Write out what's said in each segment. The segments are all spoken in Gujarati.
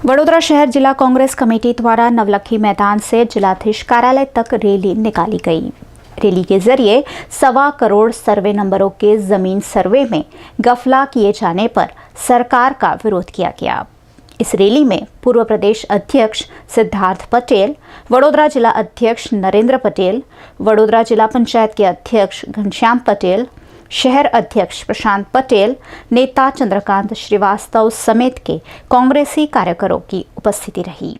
वडोदरा शहर जिला कांग्रेस कमेटी द्वारा नवलखी मैदान से जिलाधीश कार्यालय तक रैली निकाली गई। रैली के जरिए 1.25 करोड़ सर्वे नंबरों के जमीन सर्वे में गफला किए जाने पर सरकार का विरोध किया गया। इस रैली में पूर्व प्रदेश अध्यक्ष सिद्धार्थ पटेल, वडोदरा जिला अध्यक्ष नरेंद्र पटेल, वडोदरा जिला पंचायत के अध्यक्ष घनश्याम पटेल, शहर अध्यक्ष प्रशांत पटेल, नेता चंद्रकांत श्रीवास्तव समेत के कांग्रेसी कार्यकरों की उपस्थिति रही।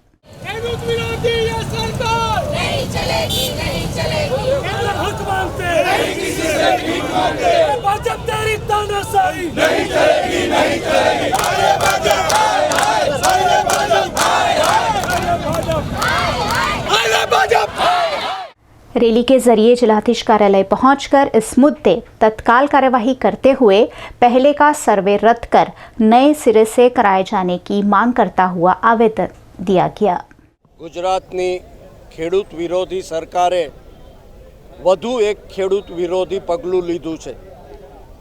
रैली के जरिए जिलाधीश कार्यालय पहुंचकर इस मुद्दे तत्काल कार्यवाही करते हुए पहले का सर्वे रद्द कर नए सिरे से कराए जाने की मांग करता हुआ आवेदन दिया गया। गुजरातनी खेडूत विरोधी सरकारे વધુ એક ખેડૂત વિરોધી પગલું લીધું છે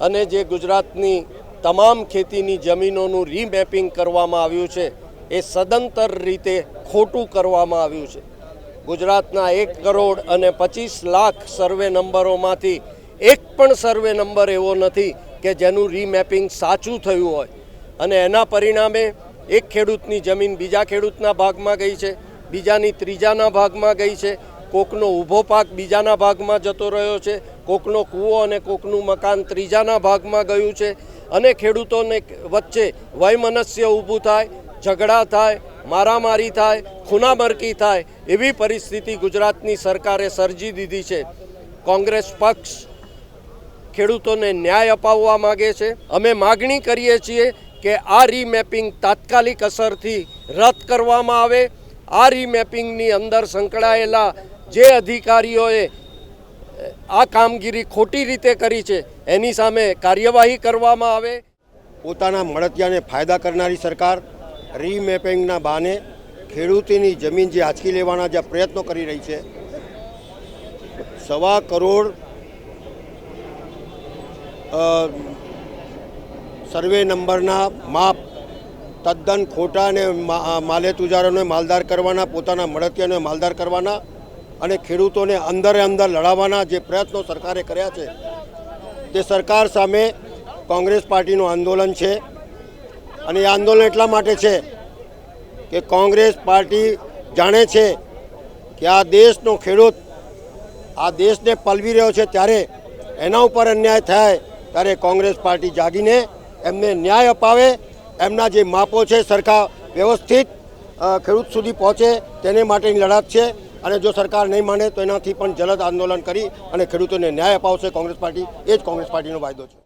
અને જે ગુજરાતની તમામ ખેતીની જમીનોનું રીમેપિંગ કરવામાં આવ્યું છે એ સદંતર રીતે ખોટું કરવામાં આવ્યું છે। ગુજરાતના 1 કરોડ અને 25 લાખ સર્વે નંબરોમાંથી એક પણ સર્વે નંબર એવો નથી કે જેનું રીમેપિંગ સાચું થયું હોય અને એના પરિણામે એક ખેડૂતની જમીન બીજા ખેડૂતના ભાગમાં ગઈ છે, બીજાની ત્રીજાના ભાગમાં ગઈ છે, કોકનો ઊભો પાક બીજાના ભાગમાં જતો રહ્યો છે, કોકનો કૂવો અને કોકનું મકાન ત્રીજાના ભાગમાં ગયું છે અને ખેડૂતોને વચ્ચે વયમનસ્ય ઊભું થાય, झगड़ा थाय, मारामारी थाय, खूनामरकी थाय एवी परिस्थिति गुजरातनी सरकारे सर्जी दीधी छे। कांग्रेस पक्ष खेडूतोने न्याय अपाववा मांगे छे। अमे मागणी करीए छीए के आ रीमेपिंग तात्कालिक असरथी रद्द करवामां आवे। आ रीमेपिंगनी अंदर संकळायेला जे अधिकारीओए आ कामगीरी खोटी रीते करी छे एनी सामे कार्यवाही करवामां आवे। पोताना मळतियाने फायदा करनारी सरकार રીમેપિંગના બહાને ખેડૂતોની જમીન જે આંચકી લેવાના જે પ્રયત્નો કરી રહી છે, 1.25 કરોડ સર્વે નંબરના માપ તદ્દન ખોટા અને માલે તુજારોને માલદાર કરવાના, પોતાના મળતિયાને માલદાર કરવાના અને ખેડૂતોને અંદરે અંદર લડાવવાના જે પ્રયત્નો સરકારે કર્યા છે તે સરકાર સામે કોંગ્રેસ પાર્ટીનું આંદોલન છે। અને આ આંદોલન એટલા માટે છે કે કોંગ્રેસ પાર્ટી જાણે છે કે આ દેશનો ખેડૂત આ દેશને પલવી રહ્યો છે, ત્યારે એના ઉપર અન્યાય થાય ત્યારે કોંગ્રેસ પાર્ટી જાગીને એમને ન્યાય અપાવે, એમના જે માપો છે સરખા વ્યવસ્થિત ખેડૂત સુધી પહોંચે તેને માટેની લડત છે। અને જો સરકાર નહીં માને તો એનાથી પણ જલદ આંદોલન કરી અને ખેડૂતોને ન્યાય અપાવશે કોંગ્રેસ પાર્ટી। એ જ કોંગ્રેસ પાર્ટીનો વાયદો છે।